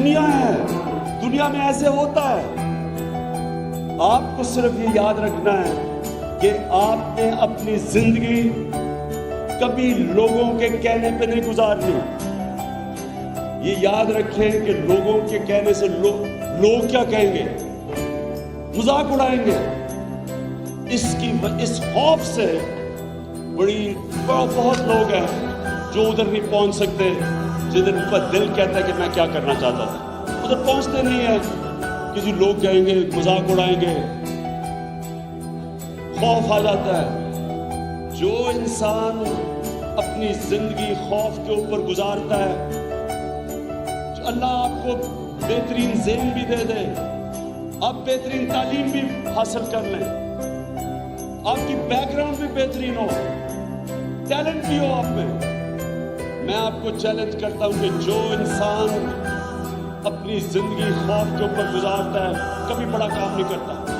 دنیا ہے، دنیا میں ایسے ہوتا ہے۔ آپ کو صرف یہ یاد رکھنا ہے کہ آپ نے اپنی زندگی کبھی لوگوں کے کہنے پہ نہیں گزارنی۔ یہ یاد رکھیں کہ لوگوں کے کہنے سے لوگ کیا کہیں گے، مذاق اڑائیں گے۔ اس خوف سے بہت لوگ ہیں جو ادھر نہیں پہنچ سکتے جدھر ان کا دل کہتا ہے کہ میں کیا کرنا چاہتا تھا، ادھر پہنچتے نہیں ہیں۔ کسی لوگ کہیں گے، مذاق اڑائیں گے، خوف آ جاتا ہے۔ جو انسان اپنی زندگی خوف کے اوپر گزارتا ہے، اللہ آپ کو بہترین ذہن بھی دے دے، آپ بہترین تعلیم بھی حاصل کر لیں، آپ کی بیک گراؤنڈ بھی بہترین ہو، ٹیلنٹ بھی ہو آپ میں آپ کو چیلنج کرتا ہوں کہ جو انسان اپنی زندگی خوف کے اوپر گزارتا ہے کبھی بڑا کام نہیں کرتا۔